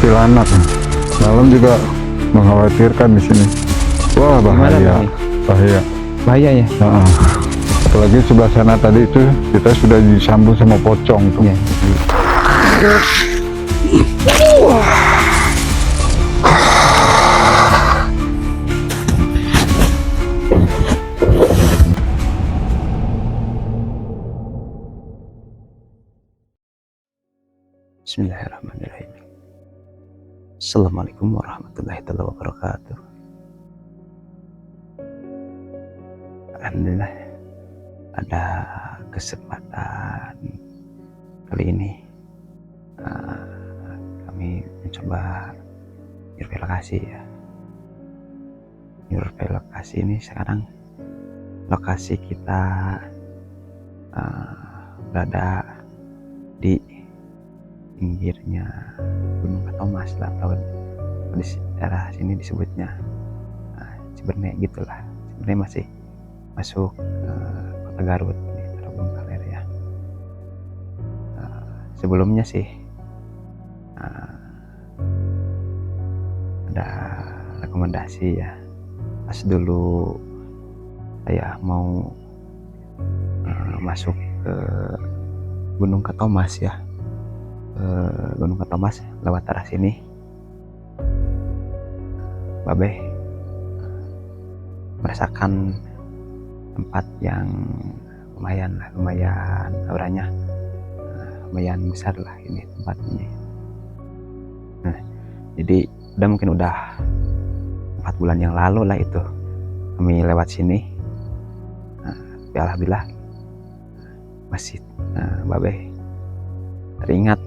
kuntilanak. Malam juga mengkhawatirkan di sini. Wah, bahaya. Bahaya. Bahaya ya. Apalagi sebelah sana tadi itu kita sudah disambung sama pocong tuh. Iya. Bismillahirrahmanirrahim. Assalamualaikum warahmatullahi wabarakatuh. Alhamdulillah ada kesempatan kali ini kami mencoba relokasi ya. Relokasi ini sekarang lokasi kita berada di pinggirnya Gunung Katomas lah, atau di daerah sini disebutnya Ciberne gitulah. Sebenarnya masih masuk kota Garut di Tarogongkaler ya. Sebelumnya sih ada rekomendasi ya, pas dulu saya mau masuk ke Gunung Katomas ya, Gunung Katomas lewat arah sini, Babe merasakan tempat yang lumayan auranya lumayan besar lah ini tempatnya. Jadi mungkin udah 4 bulan yang lalu lah itu kami lewat sini. Tapi alhamdulillah masih Babe teringat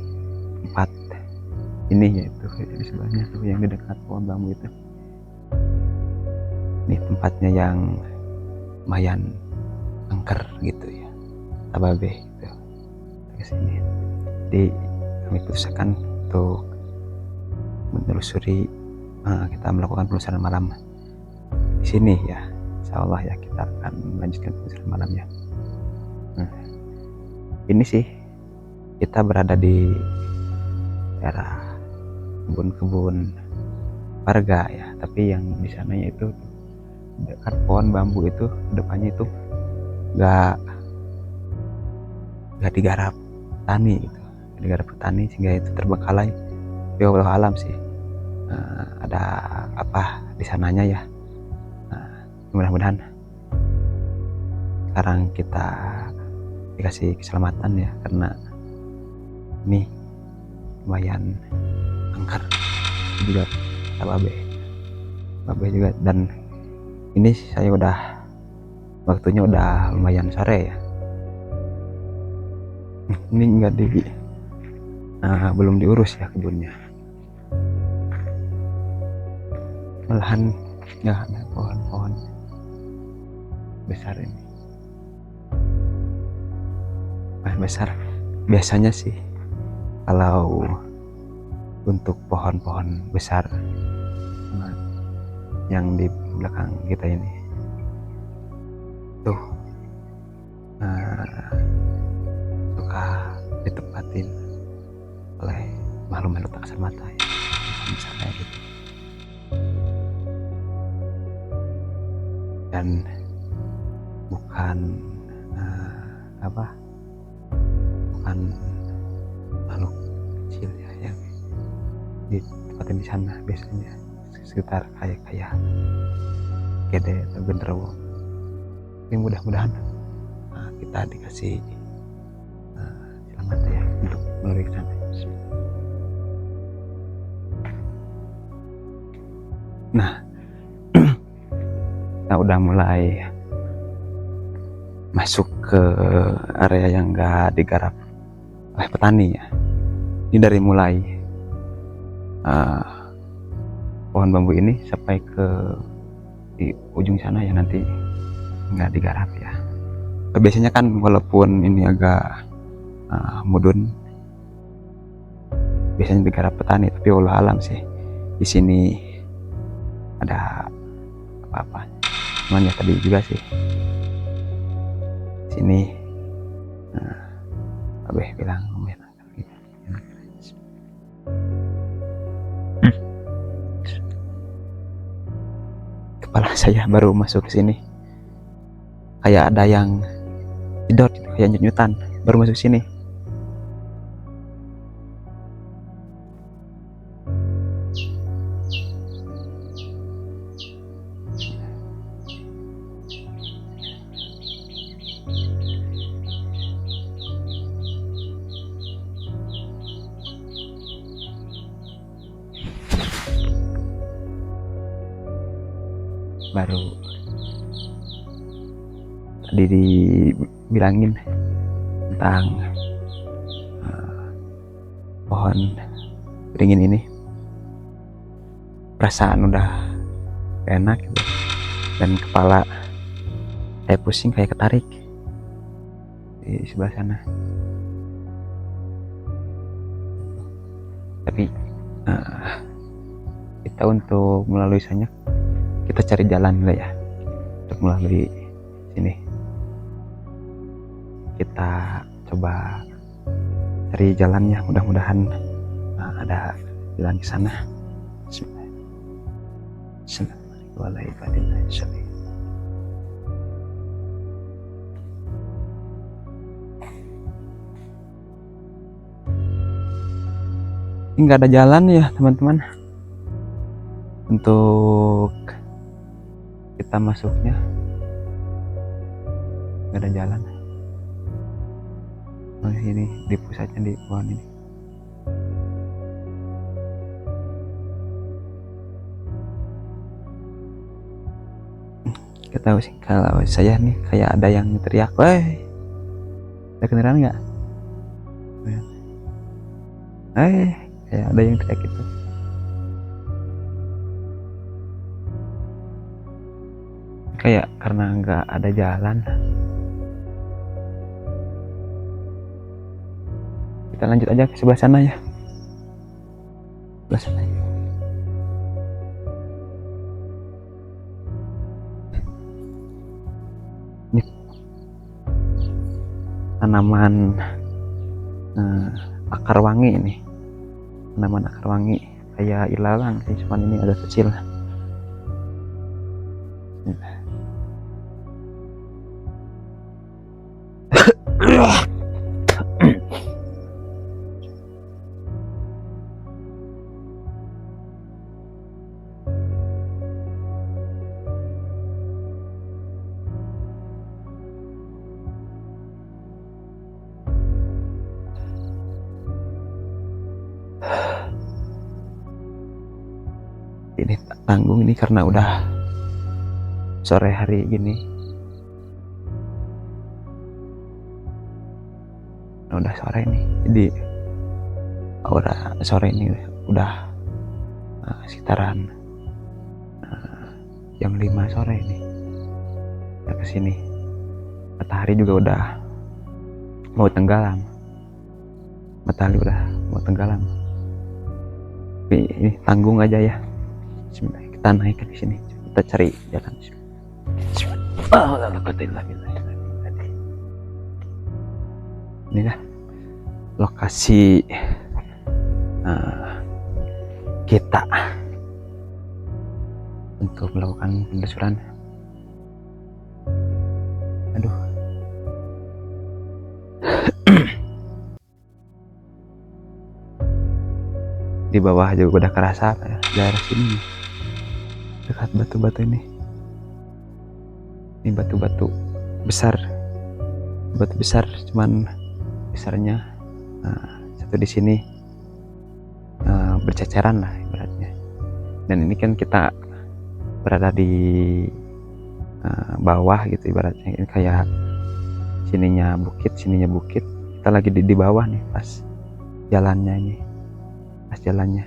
tempat ini, yaitu di sebelahnya tuh yang di dekat pohon bambu itu. Ini tempatnya yang lumayan angker gitu ya, Babe gitu ke sini. Jadi kami putuskan untuk menelusuri, kita melakukan penelusuran malam di sini ya. Insya Allah ya, kita akan melanjutkan penelusuran malamnya. Ini sih kita berada di daerah kebun-kebun warga ya, tapi yang di sananya itu dekat pohon bambu itu, depannya itu nggak digarap tani gitu, digarap petani, sehingga itu terbengkalai. Ya Allah alam sih ada apa di sananya ya. Mudah-mudahan sekarang kita dikasih keselamatan ya, karena ini lumayan angker juga Babe juga. Dan ini saya waktunya udah lumayan sore ya. Ini enggak belum diurus ya kebunnya, malahan nggak ada pohon-pohon besar ini. Besar biasanya sih kalau untuk pohon-pohon besar yang di belakang kita ini tuh suka ditempatin oleh makhluk-makhluk tak kasat mata ya, misalnya gitu. Dan bukan bukan makhluk kecil ya yang ditempatin di sana, biasanya sekitar kayak gede atau genderuwo. Ini mudah-mudahan kita dikasih selamat ya untuk melalui sana. Nah, kita udah mulai masuk ke area yang enggak digarap oleh petani ya. Ini dari mulai pohon bambu ini sampai ke di ujung sana ya, nanti nggak digarap ya. Biasanya kan walaupun ini agak mudun, biasanya digarap petani, tapi Allah alam sih di sini ada apa-apa. Cuman ya tadi juga sih sini Babe bilang saya baru masuk ke sini kayak ada yang tidur gitu, kayak nyut-nyutan, baru masuk sini. Baru tadi dibilangin tentang pohon beringin ini, perasaan udah enak gitu. Dan kepala saya pusing kayak ketarik di sebelah sana. Tapi kita untuk melalui sana, kita cari jalan lah ya untuk melalui sini. Kita coba cari jalannya, mudah-mudahan ada jalan ke sana. Bismillahirrahmanirrahim. Ini nggak ada jalan ya teman-teman untuk kita masuknya, nggak ada jalan. Oh, ini di pusatnya di pohon ini. Gak tahu sih, kalau saya nih kayak ada yang teriak, "Woi, ada kendaraan nggak?" Kayak ada yang teriak gitu. Kayak karena nggak ada jalan, kita lanjut aja ke sebelah sana ya. Sebelah sana. Ini tanaman akar wangi ini. Tanaman akar wangi kayak ilalang sih, cuman ini agak kecil. Ini tanggung ini karena udah sore hari gini, udah sore nih, jadi udah sore ini udah sekitaran jam 5 sore ini. Kita kesini, matahari juga udah mau tenggelam, matahari udah mau tenggelam. Tapi ini tanggung aja ya. Kita naik ke sini, kita cari jalan. Inilah lokasi kita untuk melakukan penelusuran. Aduh. Di bawah juga udah kerasa daerah sini, dekat batu-batu ini. Ini batu-batu besar, batu besar, cuman besarnya satu di sini berceceran lah ibaratnya. Dan ini kan kita berada di bawah gitu ibaratnya, ini kayak sininya bukit, kita lagi di bawah nih pas jalannya ini, pas jalannya.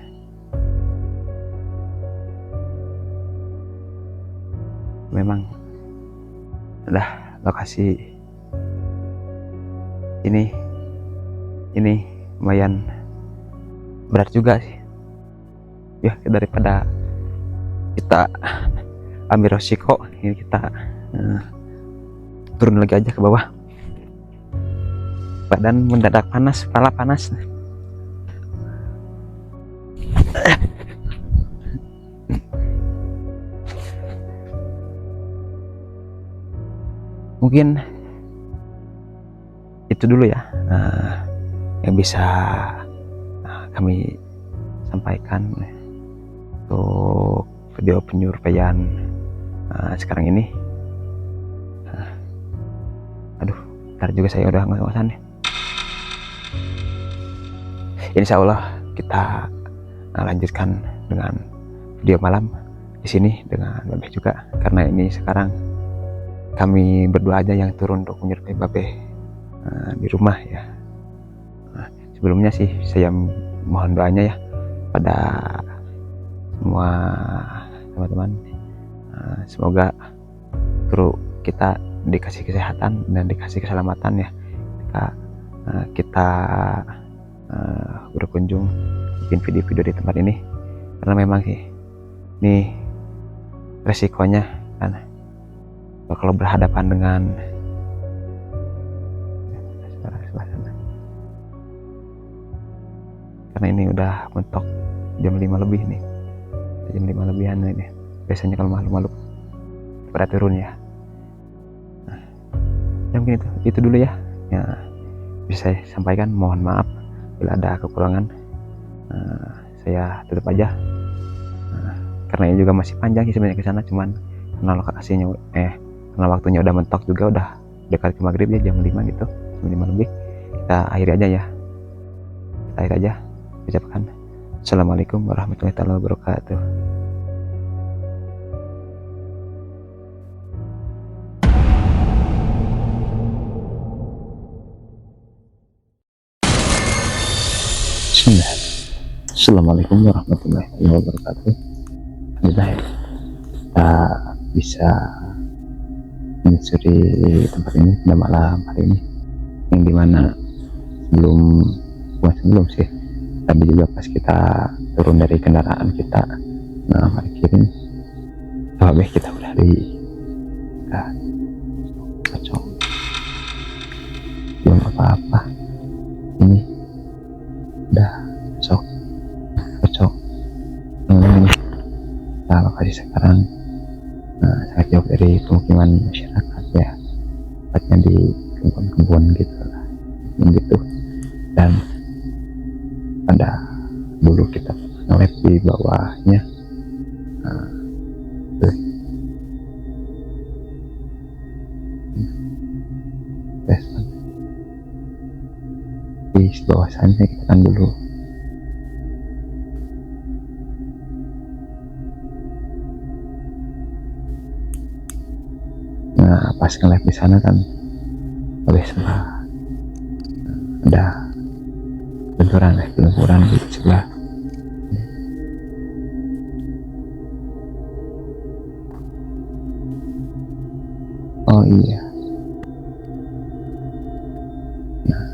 Memang udah lokasi ini lumayan berat juga sih ya, daripada kita ambil resiko ini, kita turun lagi aja ke bawah. Badan mendadak panas, kepala panas. mungkin itu dulu ya yang bisa kami sampaikan untuk video penyurveian sekarang ini. Aduh, ntar juga saya udah ngos-ngosan nih. Insya Allah kita lanjutkan dengan video malam di sini dengan Babeh juga, karena ini sekarang kami berdua aja yang turun untuk menyurvei Babeh di rumah ya. Sebelumnya sih saya mohon doanya ya pada semua teman-teman, semoga kru kita dikasih kesehatan dan dikasih keselamatan ya ketika kita berkunjung bikin video-video di tempat ini, karena memang sih ini resikonya kan kalau berhadapan dengan karena ini udah mentok jam 5 lebih nih, jam 5 lebihan ini biasanya kalau makhluk-makhluk pada turun ya. Ya mungkin itu dulu ya bisa saya sampaikan. Mohon maaf bila ada kekurangan. Saya tutup aja karena ini juga masih panjang sih sebenarnya ke sana, cuman karena lokasinya karena waktunya udah mentok juga, udah dekat ke maghrib ya, jam 5 gitu, jam 5 lebih. Kita akhiri aja ya, kita akhiri aja. Ucapkan Assalamualaikum warahmatullahi wabarakatuh. Bismillah. Assalamualaikum warahmatullahi wabarakatuh. Alhamdulillah ya, kita bisa menyusuri tempat ini pada malam hari ini, yang dimana sebelum sih tadi juga pas kita turun dari kendaraan kita parkirin Babeh, kita udah kacau, belum apa-apa, ini udah cocok. Nah, lokasi sekarang sangat jauh dari pemukiman masyarakat ya, tepatnya di kebun-kebun gitu lah, gitu. Dan pada dulu kita ngeliat di bawahnya di bawah sana kita kan dulu pas ngeliat di sana kan oleh sebelah ada benturan di sebelah. Oh iya, nah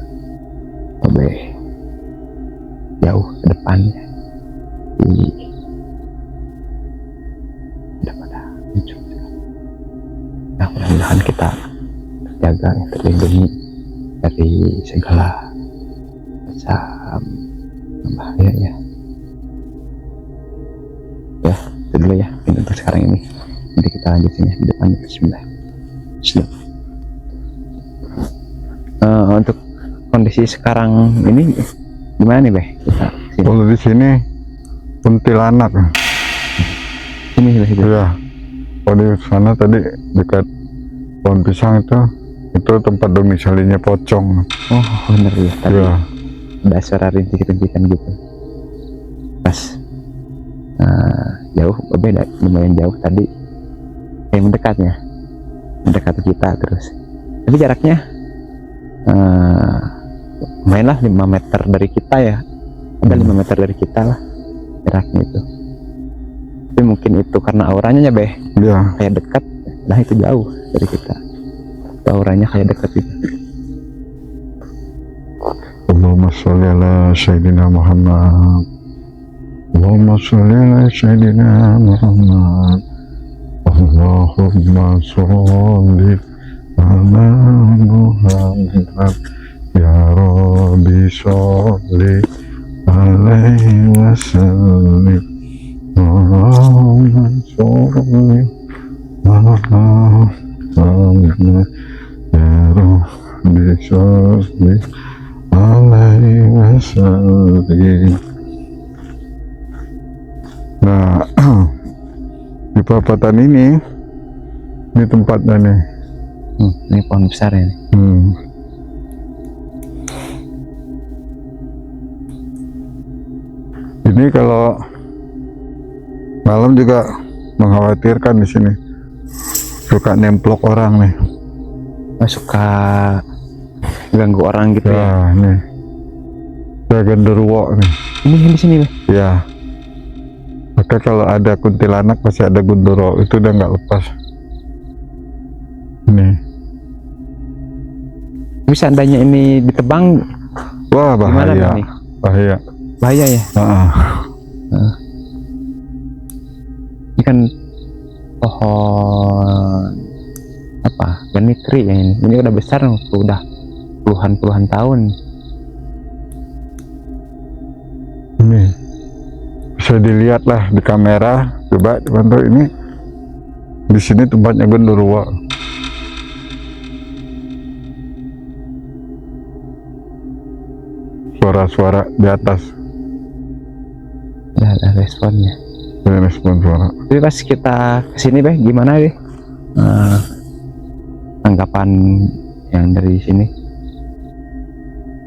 Babeh jauh ke depannya udah pada muncul. Nah, mudah-mudahan kita terjaga, terlindungi dari segala macam bahaya ya. Ya, itu dulu ya untuk sekarang ini. Nanti kita lanjutin ya di depan. Bismillah. Untuk kondisi sekarang ini gimana nih, Beh? Kalau di sini kuntilanak. Ini Beh. Iya. Kalau di sana tadi dekat pohon pisang itu tempat domisilinya pocong. Oh bener ya, tadi Ya. ada suara rintik-rintikan gitu pas jauh, beda lumayan jauh tadi, mendekat kita terus, tapi jaraknya lumayan lah, 5 meter dari kita ya, ada 5 meter dari kita lah jaraknya itu. Tapi mungkin itu karena auranya ya, Beh, Ya. kayak dekat, nah itu jauh dari kita, itu auranya kayak dekat itu. Allahumma sholli ala Sayyidina Muhammad. Allahumma sholli ala Sayyidina Muhammad. Allahumma sholli ala Muhammad. Ya Rabbi sholli alaihi wasallim. Allahumma sholli ala Muhammad. bisholli alaihi wasallim. Nah, di perapatan ini tempatnya nih. Ini pohon besar ini. Ini kalau malam juga mengkhawatirkan di sini. Suka nemplok orang nih. Suka ganggu orang gitu ya. Ya, nih. Ada genderuwo nih. Ini yang di sini, Beh. Ya. Maka kalau ada kuntilanak pasti ada genderuwo. Itu udah nggak lepas. Nih. Bisa andanya ini ditebang, Wah, gimana bahaya. nih? Bahaya. Bahaya ya. Ini kan pohon apa? Ganitri yang ini. Ini udah besar, udah puluhan tahun. Ini bisa dilihat lah di kamera. Coba dibantu ini. Di sini tempatnya genderuwo. Suara-suara di atas. Ya, ada responnya. Ada respon suara. Tapi pas kita kesini, Beh, gimana deh? Tanggapan yang dari sini?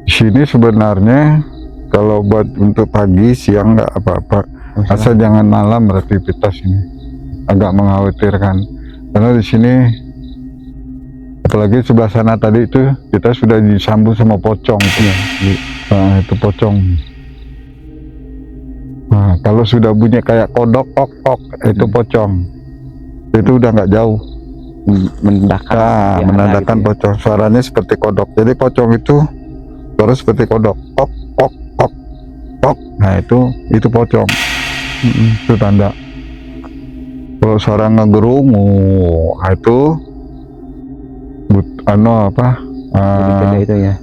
Di sini sebenarnya kalau buat untuk pagi, siang nggak apa-apa. Asal jangan malam beraktivitas ini. Agak mengkhawatirkan. Karena di sini, apalagi sebelah sana tadi itu kita sudah disambung sama pocong. Ya, Nah, itu pocong. Nah, kalau sudah bunyi kayak kodok, ok, itu pocong. Itu udah nggak jauh. menandakan Nah, yang ada menandakan gitu ya. pocong. Suaranya seperti kodok. Jadi pocong itu suara seperti kodok. Ok, ok, ok, ok. Nah, itu pocong. Itu tanda. Kalau suara ngegerungu, nah itu apa? Jadi beda itu ya.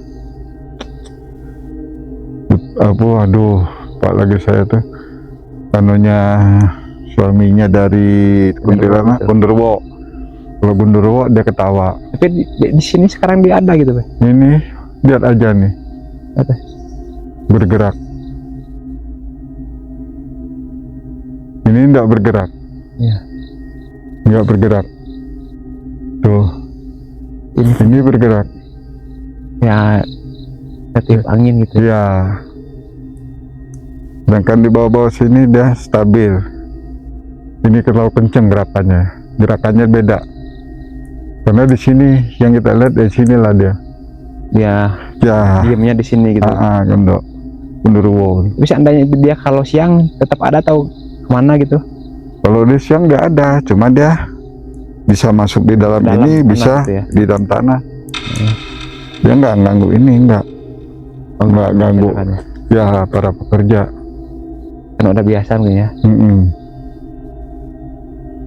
Aduh, Pak lagi saya tuh anunya suaminya dari kuntilanak, genderuwo. Kalau genderuwo dia ketawa. Tapi di sini sekarang dia ada gitu, Beh. Ini lihat aja nih, Apa? bergerak. Ini enggak bergerak. Iya. Enggak bergerak. Tuh. Ini bergerak. Ya, ketiup angin gitu. Iya. Sedangkan di bawah-bawah sini dia stabil. Ini terlalu kenceng gerakannya beda. Karena di sini yang kita lihat di sinilah dia. Dia Ya, diamnya di sini gitu. genderuwo. Bisa andanya dia kalau siang tetap ada atau kemana gitu? Kalau di siang nggak ada, cuma dia bisa masuk di dalam ini, Tanah bisa gitu ya? di dalam tanah. Dia nggak ganggu ini, nggak ganggu. Silakan Ya, ya. para pekerja. Kan udah biasa mungkin ya.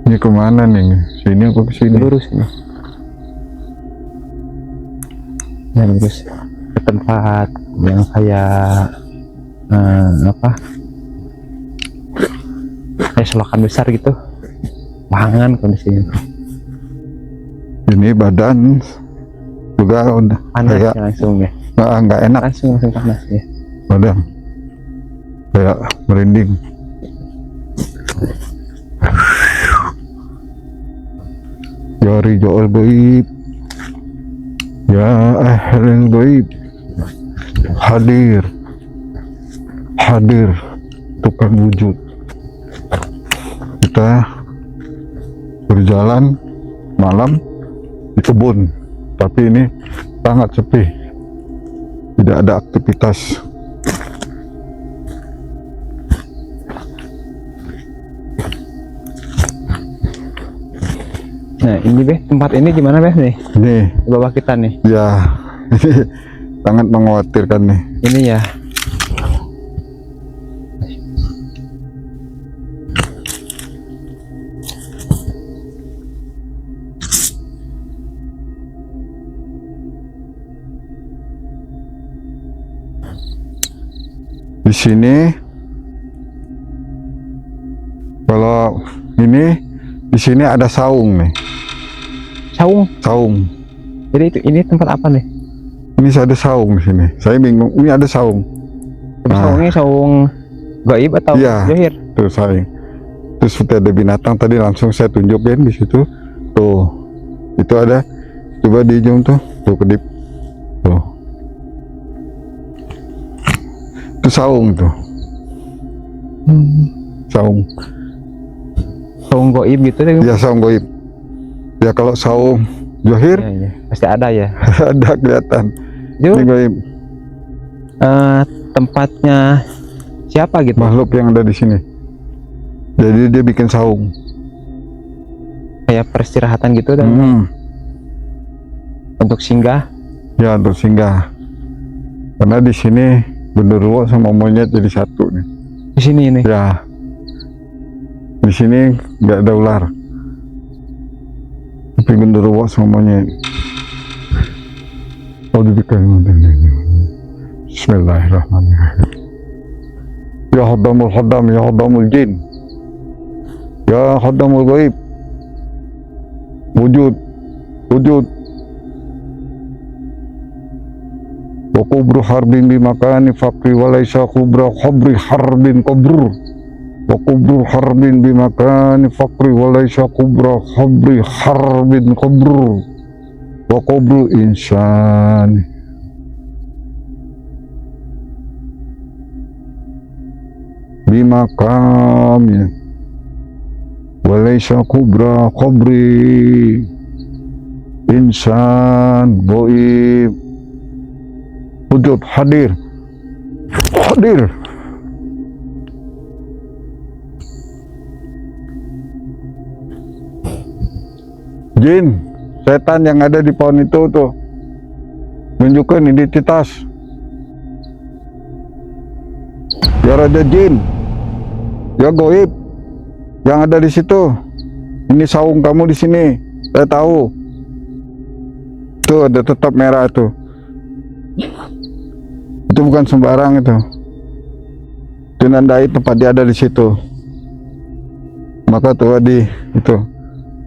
Ini kemana nih? Sini apa ke sini? Lurus ini. Ya, lurus ke tempat yang kayak apa? Kayak selokan besar gitu. Pangan kondisinya. Ini badan juga udah Panas kayak ya langsung ya. nggak enak Langsung panas ya. badan. Kayak merinding. Ya Rijal Gaib, ya Ahlul Gaib, hadir tukang wujud. Kita berjalan malam di kebun, tapi ini sangat sepi, tidak ada aktivitas. Nah, ini Beh, tempat ini gimana Beh nih? Nih, Di bawah kita nih. ya, ini sangat mengkhawatirkan nih. Ini ya. Di sini, kalau ini di sini ada saung nih, Saung. saung. Jadi ini tempat apa nih? Ini ada saung di sini. Saya bingung. Ini ada saung. Tapi saungnya saung gaib atau Iya. jahir? Tuh saya. Terus seperti ada binatang tadi langsung saya tunjukin di situ. Tuh. Itu ada. Coba di zoom tuh. Tuh kedip. Tuh. Itu saung tuh. Saung. Saung gaib gitu deh. Ya saung goib. Ya kalau saung jahir Iya, iya. Pasti ada ya. ada kelihatan. Itu Ini goib. tempatnya siapa gitu? Makhluk yang ada di sini. Jadi dia bikin saung. Kayak peristirahatan gitu dan untuk singgah. Ya untuk singgah. Karena di sini genderuwo sama monyet jadi satu nih. Di sini nih. Ya. Di sini nggak ada ular. Tapi genderuwo sama monyet. Bismillahirrahmanirrahim. Ya haddamul haddam, ya haddamul jin, ya haddamul gaib. Wujud, wujud. Wa kubru harbin bimakani fakri walaysa kubra khabri harbin kubru. Wa kubru harbin bimakani fakri walaysa kubra khabri harbin kubru. Wa kubru insan bimakami walaysa kubra khabri insan boib. Wujud, hadir, hadir. Jin, setan yang ada di pohon itu tuh menunjukkan identitas. Ya Raja Jin, ya goib yang ada di situ. Ini saung kamu di sini, saya tahu. Tuh ada tetap merah tuh. Itu bukan sembarang itu. Dinandai tempat dia ada di situ. Maka tuh di itu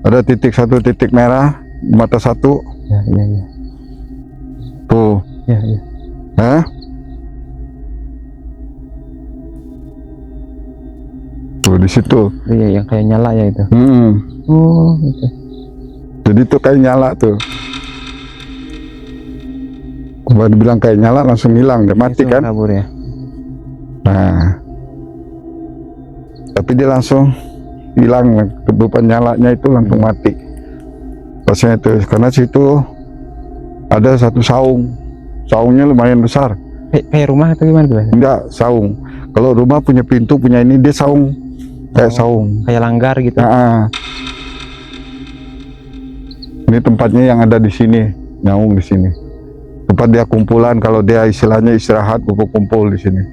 ada satu titik merah, mata satu. Ya, iya, iya. Tuh. Ya, iya. Hah? Tuh di situ. Iya, yang kayak nyala ya itu. Oh, gitu. Jadi tuh kayak nyala tuh. Kalau dibilang kayak nyala langsung hilang, dia mati Itu kan? kabur ya. Nah, tapi dia langsung hilang, kedudukan nyalanya itu langsung mati. Pasnya itu karena situ ada satu saung, saungnya lumayan besar. Kayak rumah atau gimana tuh? Enggak, saung. Kalau rumah punya pintu, punya ini, dia saung, kayak saung. Kayak langgar gitu. Nah, ini tempatnya yang ada di sini, nyaung di sini. Tempat dia kumpulan, kalau dia istilahnya istirahat, kumpul di sini.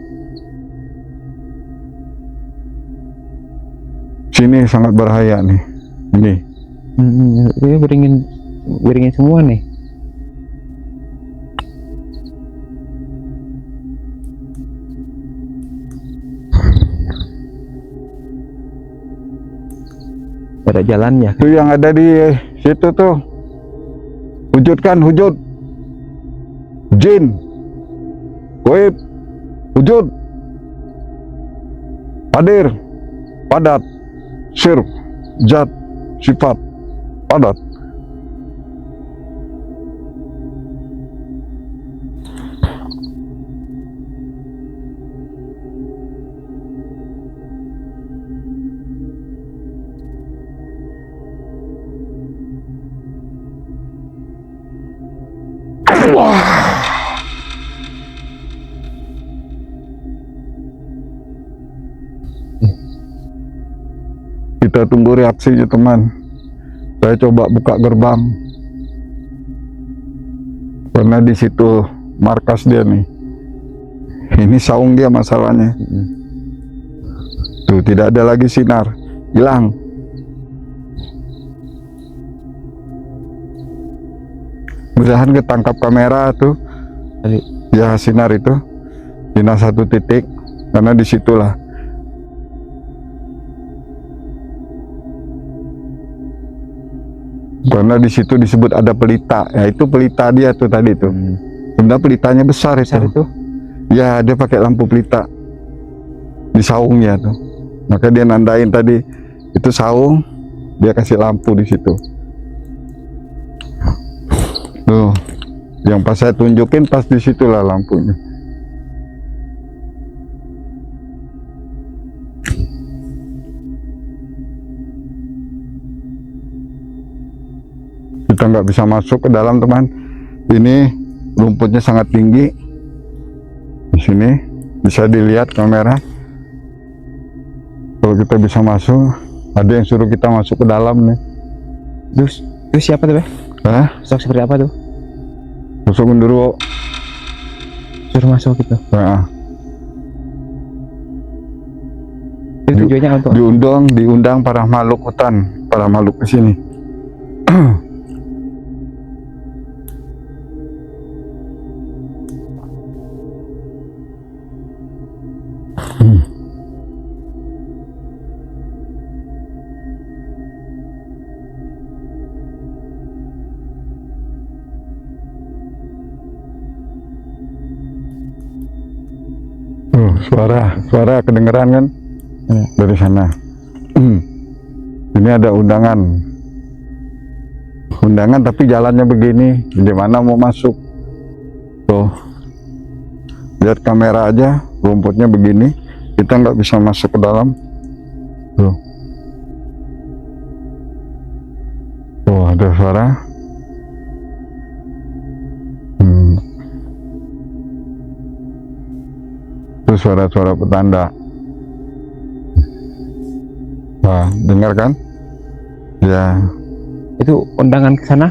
Sini sangat berbahaya nih. Ini. Ini beringin semua nih. Ada jalannya. Itu yang ada di situ tuh. Wujudkan, wujud. Jin, goib, wujud, hadir, padat, sir, zat, sifat, padat. Kita tunggu reaksinya teman. Saya coba buka gerbang karena di situ markas dia nih. Ini saung dia masalahnya. Tuh tidak ada lagi sinar, hilang. Mudahan ketangkap kamera tuh. Ya sinar itu, sinar satu titik karena disitulah. Karena di situ disebut ada pelita, ya itu pelita dia tuh tadi tuh. Benda pelitanya besar Besar itu. itu. Ya, dia pakai lampu pelita di saungnya tuh. Maka dia nandain tadi itu saung, dia kasih lampu di situ. Tuh, yang pas saya tunjukin pas di situlah lampunya. Kita nggak bisa masuk ke dalam, teman. Ini rumputnya sangat tinggi. Di sini bisa dilihat kamera. Kalau kita bisa masuk, ada yang suruh kita masuk ke dalam nih. Itu siapa tuh, Beh? Hah? Sosok seperti apa tuh? Masuk Gundurwo. Suruh masuk gitu. Nah, Itu tujuannya untuk diundang para makhluk hutan, para makhluk ke sini. Suara kedengeran kan? Dari sana. Ini ada undangan tapi jalannya begini, gimana mau masuk? Tuh, lihat kamera aja, rumputnya begini, kita nggak bisa masuk ke dalam. Tuh, ada suara. Itu suara-suara petanda. Nah, dengar kan? Ya. itu undangan ke sana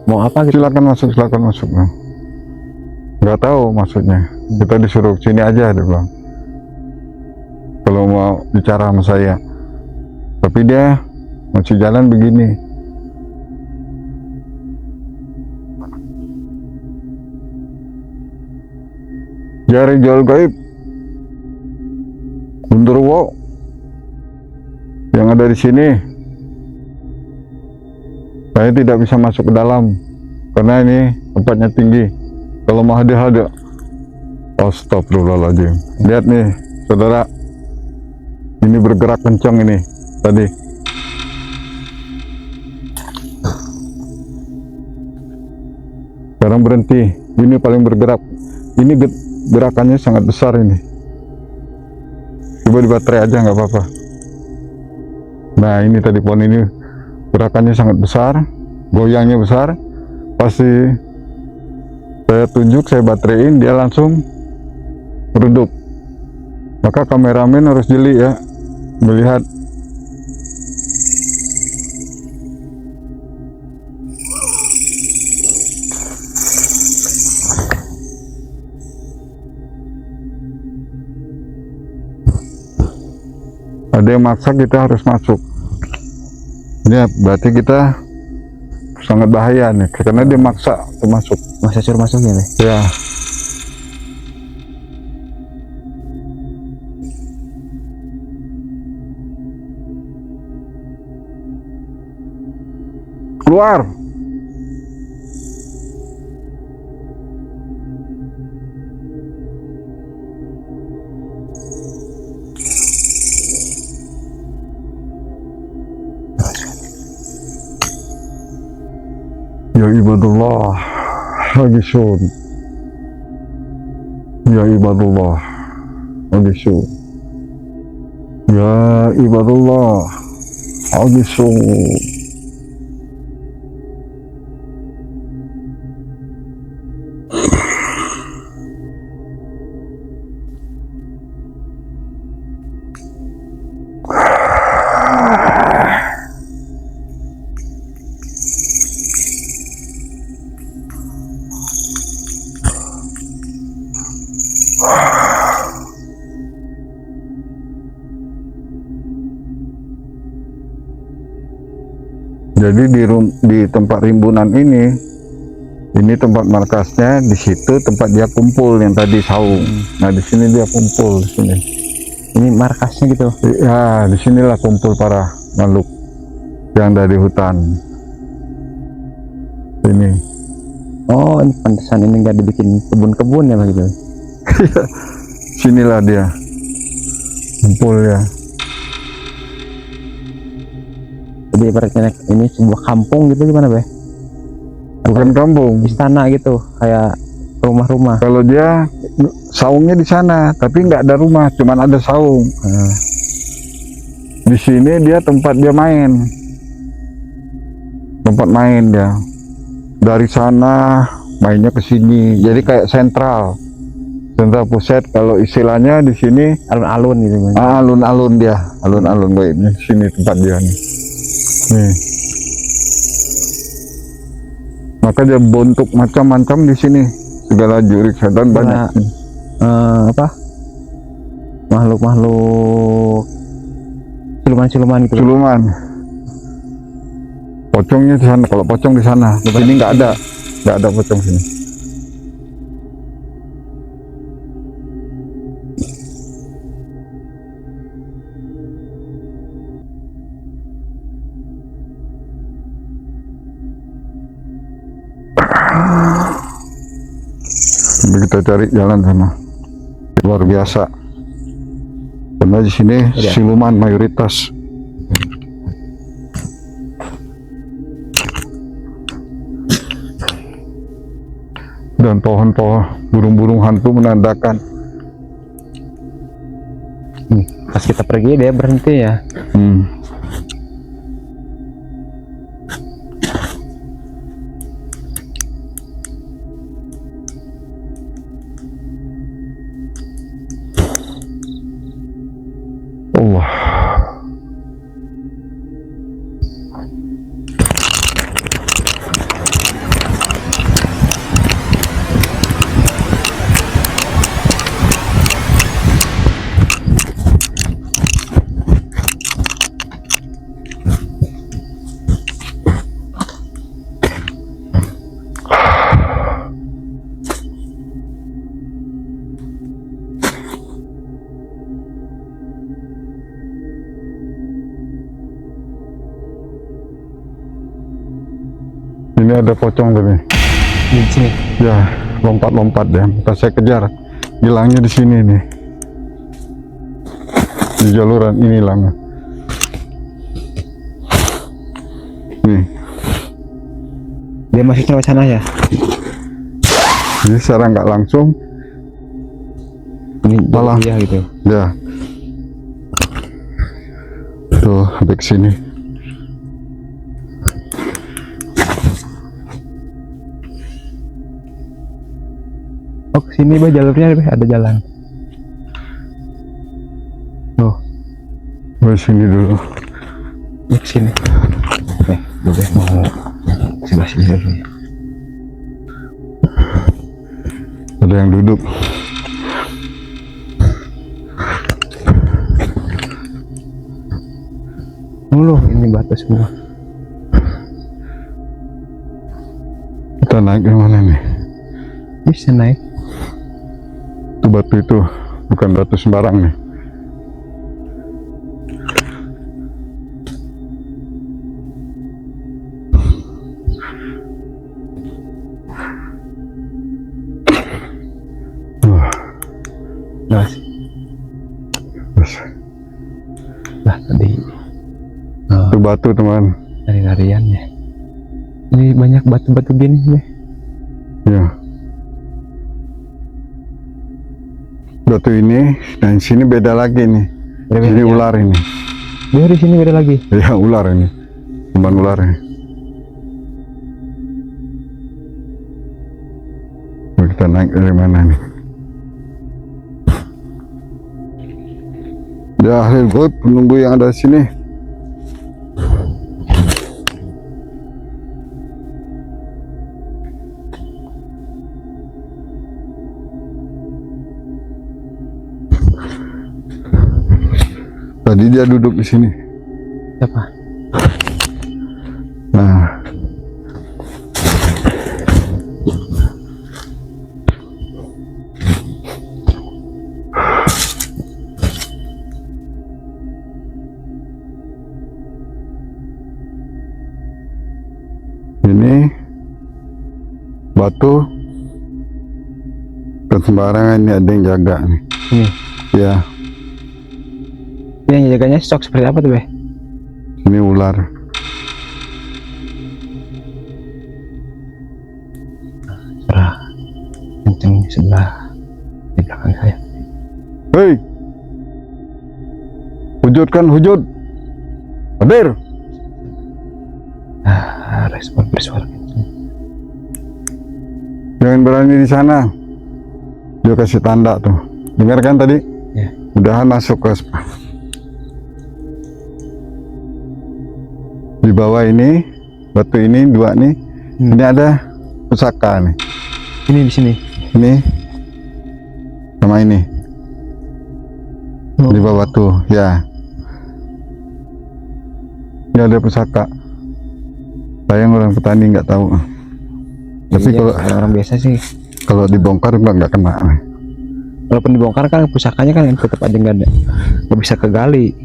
mau apa gitu? Silakan masuk. Nah. Nggak tahu maksudnya. Kita disuruh sini aja, dia bilang. Kalau mau bicara sama saya. Tapi dia masih jalan begini. Jari jual gaib Gundurwo yang ada di sini. Saya tidak bisa masuk ke dalam karena ini tempatnya tinggi. Kalau mau hadiah, astagfirullahaladzim. Lihat nih, saudara, ini bergerak kencang ini tadi. Sekarang berhenti. Ini paling bergerak. Ini gerakannya sangat besar ini. Coba di baterai aja nggak apa-apa. Nah, ini tadi pohon ini gerakannya sangat besar, goyangnya besar. Pasti saya tunjuk, saya bateraiin, dia langsung meredup. Maka kameramen harus jeli ya, melihat. Ada yang maksa, kita harus masuk. Ini berarti kita sangat bahaya nih, karena dia maksa untuk masuk. Masa suruh masuk ya, Beh? Ya. Keluar. Ya ibadullah, hagisun. Ya ibadullah, hagisun. Ya ibadullah, hagisun. Jadi di tempat rimbunan ini tempat markasnya, di situ tempat dia kumpul yang tadi saung. Nah, di sini dia kumpul di sini. Ini markasnya gitu. Ya, di sinilah kumpul para makhluk yang dari hutan. Ini. Oh, ini pantesan ini nggak dibikin kebun-kebun ya begitu. Sinilah dia kumpul ya. Jadi ibaratnya ini sebuah kampung gitu gimana, Be? Bukan kampung. Istana gitu, kayak rumah-rumah. Kalau dia saungnya di sana, tapi nggak ada rumah, cuman ada saung. Nah, Di sini dia tempat dia main, tempat main dia. Dari sana mainnya ke sini, jadi kayak sentral pusat. Kalau istilahnya di sini alun-alun gitu. alun-alun dia, alun-alun baik. Di sini tempat dia nih. Nih. Maka dia bentuk macam-macam di sini, segala jurik setan banyak. Apa? Makhluk-makhluk siluman-siluman gitu. Siluman. Pocongnya di sana. Kalau pocong di sana, di sini nggak ada pocong sini. Sampai kita cari jalan sana, luar biasa. Karena di sini siluman mayoritas. Dan pohon-pohon burung-burung hantu menandakan. Pas kita pergi dia berhenti ya. Allah. Ini ada pocong tapi Di sini. ya lompat-lompat ya. Pas saya kejar, hilangnya di sini nih, di jaluran ini hilang. Nih, Dia masih lewat sana ya. jadi secara nggak langsung Ini malah dia gitu. ya tuh sampai ke sini. Oh, kesini bah jalurnya bah, ada jalan. Oh, Ke sini dulu. ini kesini. Boleh mau sebelah sini dulu ya. Ada yang duduk. Loh, ini batu semua. Kita naik ke mana nih? Bisa naik. Itu batu itu bukan batu sembarang nih. Nah, Terus, lah tadi itu batu teman. lari-larian ya. Ini banyak batu-batu gini ya. Ya. Batu ini dan sini beda lagi nih. Beda Jadi ya? ular ini. Dia di sini beda lagi. Ya ular ini. Cuman ular ini. Kita naik dari mana nih? Ya ahli gaib menunggu yang ada di sini. Tadi dia duduk di sini. Siapa? Nah, ini batu ke sembarangan, ini ada yang jaga nih. Ini. Ya, Yang jaganya stok seperti apa tuh, Beh? ini ular. Suara kenceng di sebelah di belakang saya. Hei, hujud, hadir. Respon bersuara kenceng. Jangan berani di sana. Dia kasih tanda tuh. Dengar kan tadi? Ya. Udahan masuk ke di bawah ini, batu ini dua nih. Ini ada pusaka nih. Ini di sini. Ini sama ini di bawah batu. Ya. Ini ada pusaka. Sayang orang petani nggak tahu. Tapi Iya, kalau orang biasa sih. kalau dibongkar nggak kena. Walaupun dibongkar kan pusakanya kan tetap aja nggak ada, nggak bisa kegali.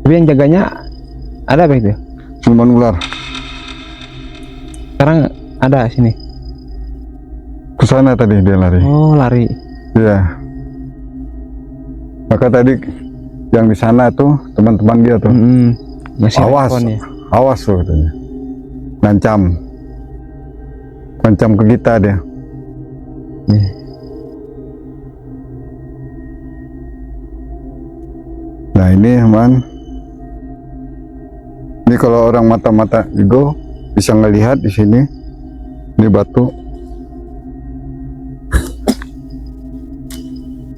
Tapi yang jaganya ada apa itu? Siluman ular. Sekarang ada sini. Ke sana tadi dia lari. Oh, lari. Iya. Maka tadi yang di sana tuh teman-teman dia tuh. Masih Awas, respon ya. awas tuh katanya. Ngancam ke kita dia. Nih. Nah ini teman. Ini kalau orang mata-mata juga bisa ngelihat di sini. Ini batu.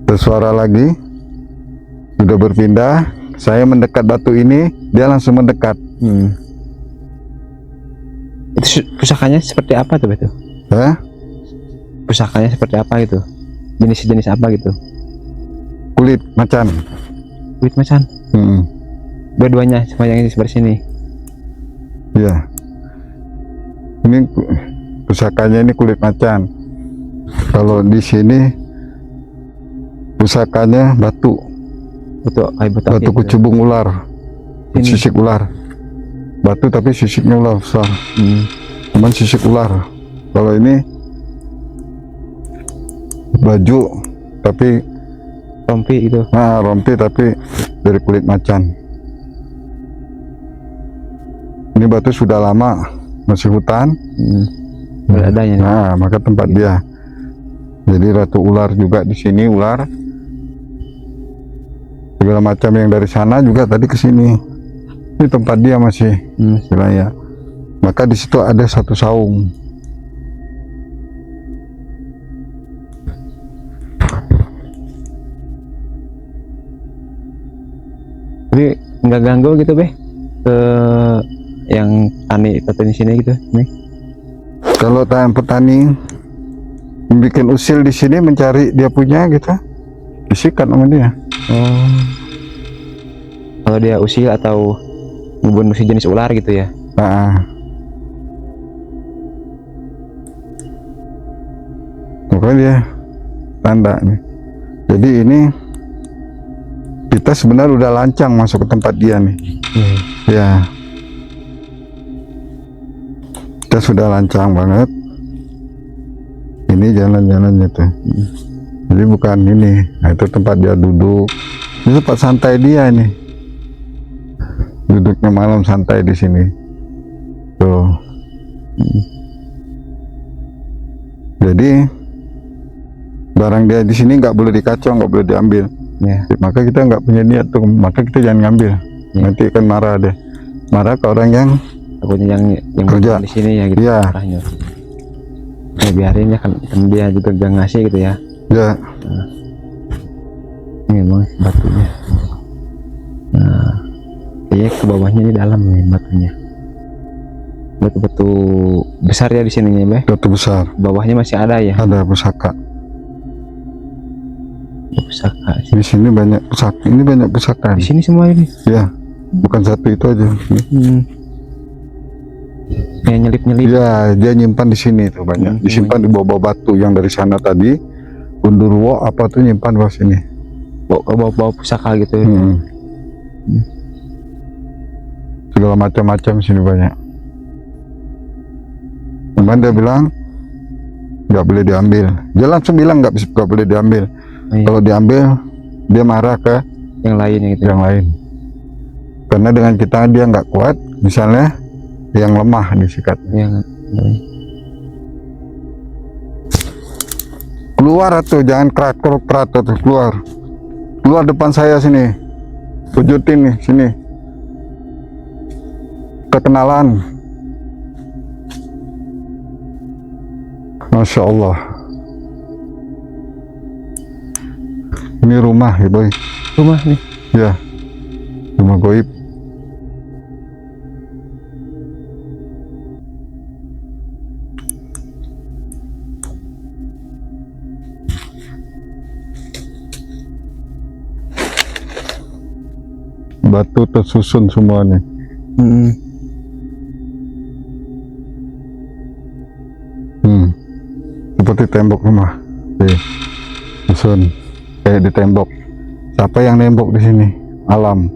Bersuara lagi. Sudah berpindah. Saya mendekat batu ini, dia langsung mendekat. Itu pusakanya seperti apa tuh, betul? Hah? Pusakanya seperti apa gitu? Jenis-jenis apa gitu? Kulit macan. Kulit macan. Dua-duanya sama yang di sebelah sini. Ya. Ini pusakanya ini kulit macan. Kalau di sini pusakanya batu. Batu Batu kecubung ular. Ini. Sisik ular. Batu tapi sisiknya ular besar. Cuman sisik ular. Kalau ini baju tapi rompi itu. nah rompi tapi dari kulit macan. Ini batu sudah lama masih hutan. Adanya. Nah maka tempat dia. Jadi ratu ular juga di sini, ular segala macam yang dari sana juga tadi ke sini. Ini tempat dia masih layak. Maka di situ ada satu saung. Tapi nggak ganggu gitu, Beh, ke yang petani sini gitu nih. Kalau petani bikin usil di sini mencari dia punya gitu, disikat sama dia. Kalau dia usil atau ngebunuh si jenis ular gitu ya. Pokoknya dia tanda nih. Jadi ini kita sebenarnya udah lancang masuk ke tempat dia nih. Ya. Kita sudah lancang banget. Ini jalan-jalannya tuh. Jadi bukan ini. Nah, itu tempat dia duduk. Ini tempat santai dia nih. Duduknya malam santai di sini. Tuh. Jadi barang dia di sini nggak boleh dikacau, nggak boleh diambil. Ya. Maka kita nggak punya niat tuh, maka kita jangan ngambil. Nanti akan marah deh. Marah ke orang yang takutnya yang kerja di sini ya gitu. Iya. Ya biarin ya kan dia juga gak ngasih gitu ya. Ya. Ini memang batunya. Nah, kayaknya ke bawahnya di dalam nih batunya. Batu-batu besar ya di sininya, Beh. Batu besar. Bawahnya masih ada ya. Ada pusaka. Pusaka. Di sini banyak pusaka. Ini banyak pusaka. Di sini semua ini. Ya. Bukan satu itu aja. Kayak nyelip-nyelip. Iya, dia nyimpan di sini tuh banyak. Disimpan di bawah batu yang dari sana tadi. Gundurwo apa tuh nyimpan bawah sini. Bawa pusaka gitu. segala macam-macam sini banyak. Cuman dia bilang nggak boleh diambil. Dia langsung bilang nggak boleh diambil. Oh, iya. Kalau diambil dia marah ke Yang lain ya gitu. yang lain. Karena dengan kita dia nggak kuat, misalnya yang lemah disikat. Yang Keluar tuh, jangan kerat tuh, keluar depan saya sini, pujutin nih sini, kekenalan. Masya Allah, ini rumah ya boy, rumah nih. ya rumah goib. Batu tersusun semua nih. Seperti tembok rumah, susun kayak di tembok. Siapa yang nembok di sini? Alam,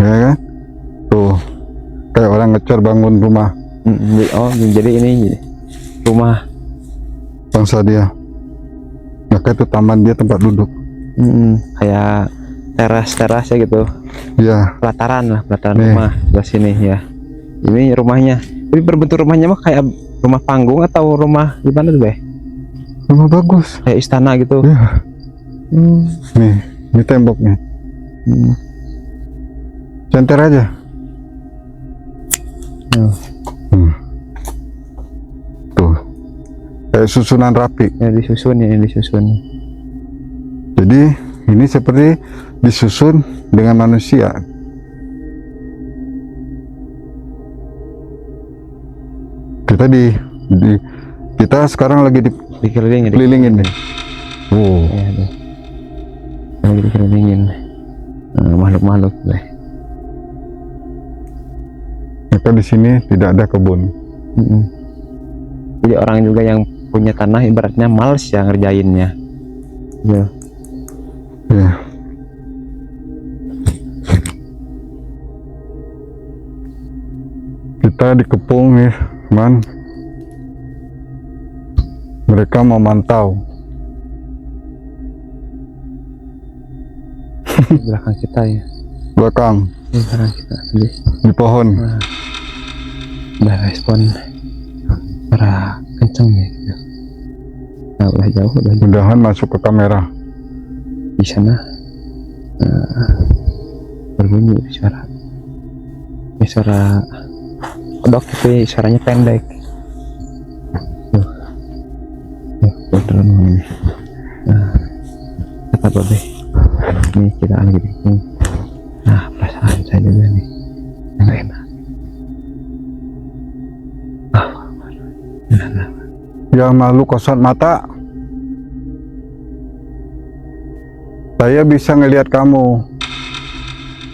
ya kan? Tuh, kayak orang ngecer bangun rumah. Oh, jadi ini rumah Bangsa dia. Maka itu taman dia, tempat duduk. kayak teras ya gitu. Ya, Pelataran Nih. rumah sebelah sini ya. Ini rumahnya. Tapi berbentuk rumahnya mah kayak rumah panggung atau rumah gimana tuh, Beh? rumah bagus. Kayak istana gitu. Ya, nih, ini temboknya. Center aja. Tuh, kayak susunan rapi. Ya disusun. Jadi ini seperti disusun dengan manusia. Kita kita sekarang lagi dikelilingin nih. Oh, Ya, tuh. Lagi dikelilingin makhluk-makhluk, Beh. maka di sini tidak ada kebun. Jadi orang juga yang punya tanah ibaratnya males ya ngerjainnya. Ya. Ya. Kita dikepung nih, man. Mereka memantau. Di belakang kita ya. Belakang Di belakang kita tadi. di pohon. Udah respon para kenceng ya gitu. Nah, udah jauh Mudahan masuk ke kamera. di sana berbunyi suara. Ini suara kodok tapi suaranya pendek. Beneran ini. Kata Babe, ini kita lagi bikin. Nah, perasaan saya juga nih nggak enak. Ya makhluk kasat mata. Saya bisa ngelihat kamu,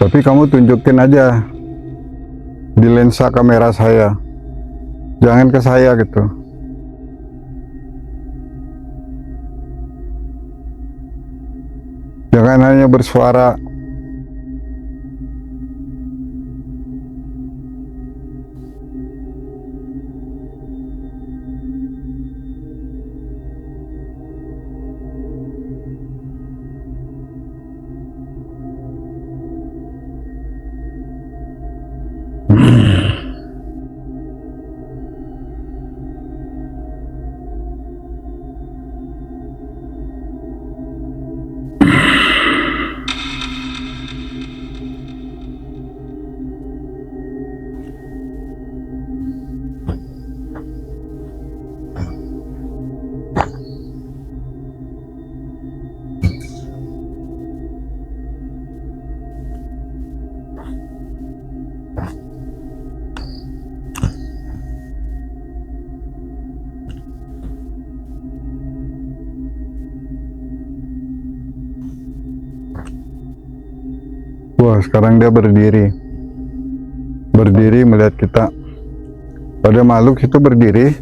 tapi kamu tunjukin aja di lensa kamera saya, jangan ke saya gitu. Jangan hanya bersuara. Wah, sekarang dia berdiri melihat kita. Pada makhluk itu berdiri,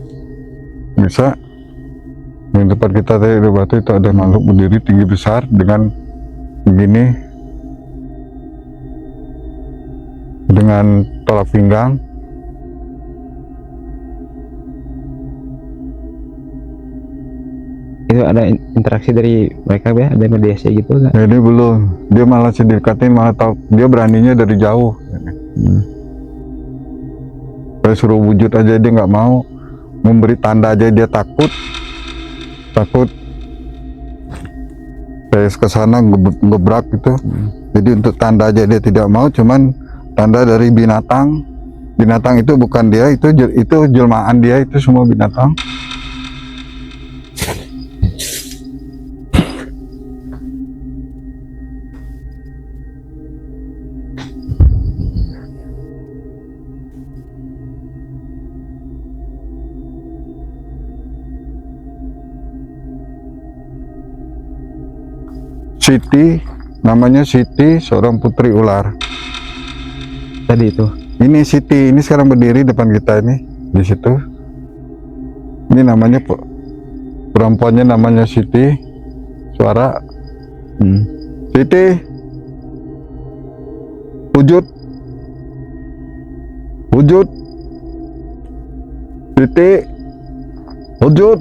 bisa di tempat kita tadi di batu itu ada makhluk berdiri tinggi besar dengan begini. dengan tolak pinggang. Itu ada interaksi dari mereka ya, ada mediasi gitu nggak? Jadi belum, dia malah sedekatin, malah tahu dia beraninya dari jauh. Saya suruh wujud aja dia nggak mau, memberi tanda aja dia takut. Saya ke sana gebrak gitu. Jadi untuk tanda aja dia tidak mau, cuman tanda dari binatang. Binatang itu bukan dia, itu jelmaan dia, itu semua binatang. Siti, namanya Siti, seorang putri ular. Tadi itu. Ini Siti, ini sekarang berdiri depan kita ini, di situ. Ini namanya perempuannya namanya Siti. Suara, Siti, wujud, Siti, wujud.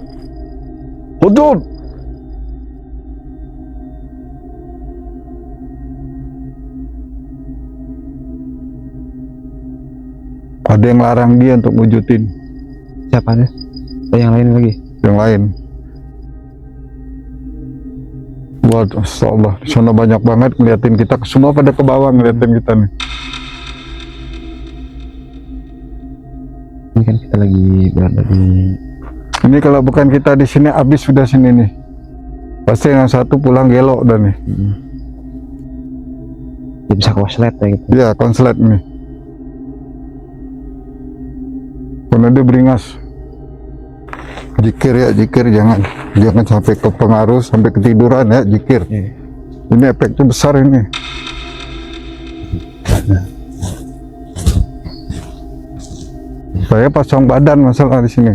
Ada yang larang dia untuk wujudin. Siapa ada? Yang lain lagi? Yang lain. Waduh, Allah, di sana banyak banget ngeliatin kita, semua pada ke bawah ngeliatin kita nih. Ini kan kita lagi berada di. Ini kalau bukan kita di sini, habis sudah sini nih. Pasti yang satu pulang gelok dah nih. Dia bisa konslet ya gitu. Iya, konslet nih. Karena dia beringas. Jikir ya, jikir, jangan sampai kepengaruh, sampai ketiduran ya, jikir. Ini efeknya besar ini. Saya pasang badan masalah di sini.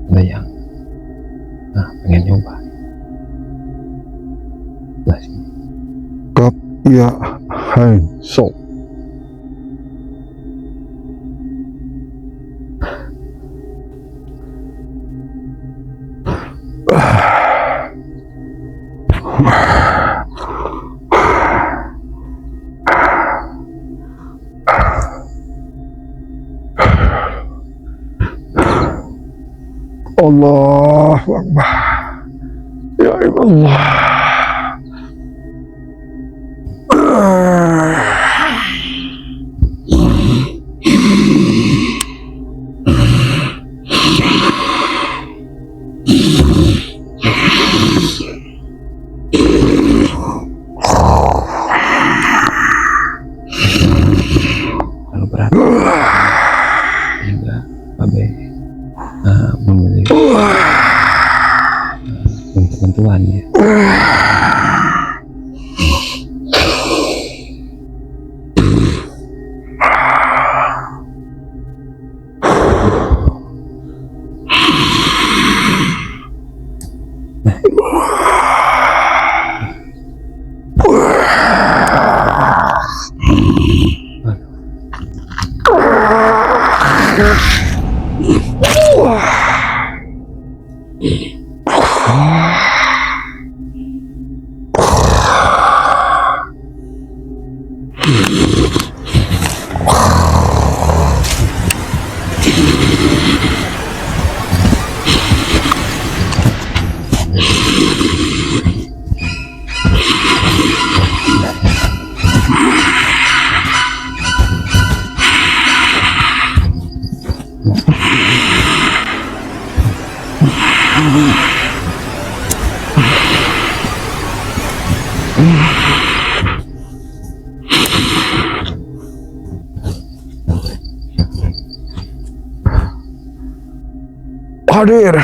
Bayang. Nah, pengen nyoba. Lah sini. Kap ya hai so. Allahu Akbar. Ya Allah. Terlalu berat. Sehingga Babe memilih untuk bantuan ya. hadir.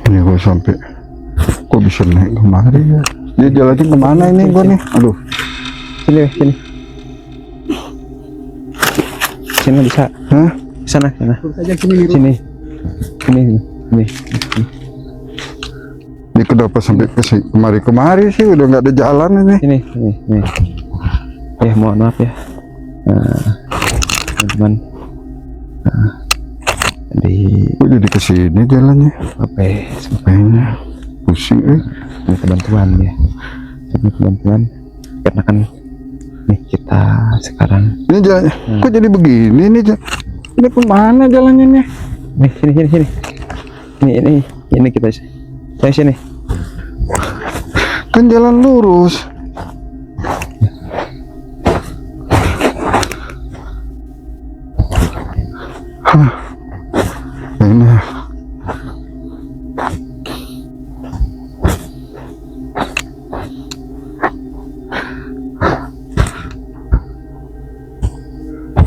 Ini kok sampai kok bisa naik kemari ya? Dia jalannya kemana ini gua nih? Aduh. Sini, sini. Sini bisa. Hah? Sana, sana. Saja sini. Sini. Sini. Ini kenapa sampai kemari sih? Udah nggak ada jalan ini. Sini. Ya, mohon maaf ya. Teman-teman. Kok jadi kesini jalannya? Apa ya? Kayaknya pusing Teman-teman ya. Teman-teman. Karena kan nih kita sekarang. Ini jalannya. Kok jadi begini nih? Ini kemana jalannya nih? Nih, sini. Ini kita. Saya sini. Kan jalan lurus. Hah. Ini.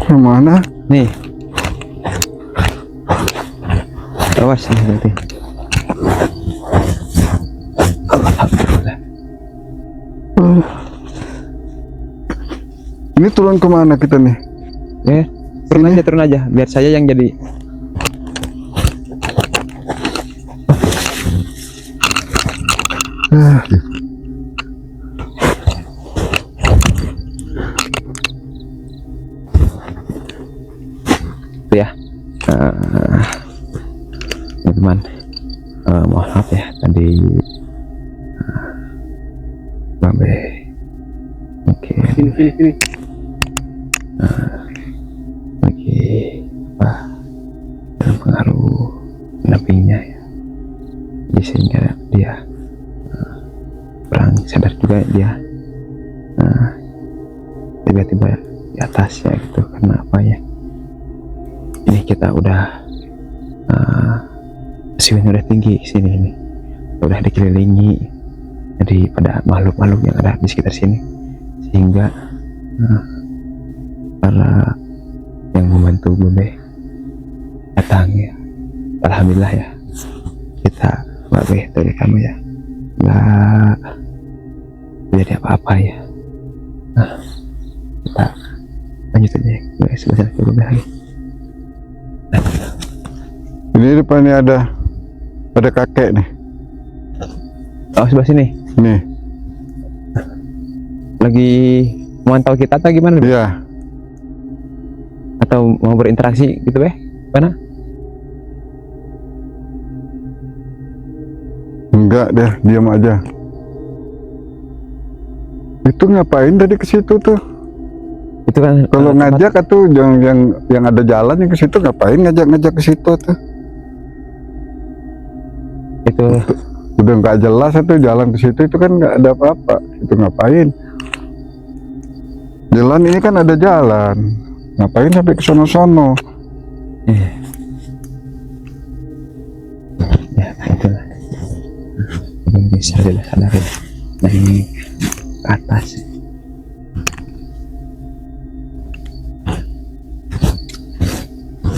Kemana? Nih. Awas nih nanti. Alhamdulillah. Ini turun kemana kita nih? Ya, turun aja, biar saya yang jadi. Itu ya, teman-teman, mohon maaf ya tadi Babe mungkin lagi apa dalam pengaruh napinya ya, jadi sehingga dia kurang sadar juga dia tiba-tiba di atas ya gitu. Karena apa ya, ini kita udah siwin udah tinggi sini, ini udah dikelilingi daripada makhluk-makhluk yang ada di sekitar sini, sehingga para yang membantu Bunda datang ya. Alhamdulillah ya, kita Mbak Be dari kamu ya nggak jadi apa-apa ya. Kita lanjut aja ya, sebelah sana ke Bunda lagi. Ini depannya ada kakek nih. Oh, sebelah sini Nih. lagi memantau kita atau gimana? Iya. Atau mau berinteraksi gitu Be? Mana? Enggak deh, diam aja. Itu ngapain tadi ke situ tuh? Itu kan Kalau tempat- ngajak tuh yang ada jalan yang ke situ, ngapain ngajak ke situ tuh? itu Udah nggak jelas tuh jalan ke situ, itu kan nggak ada apa-apa. Itu ngapain? Jalan ini kan ada jalan. Ngapain sampai ke sono-sono? ya itulah. Belum bisa sadarin naik ke atas.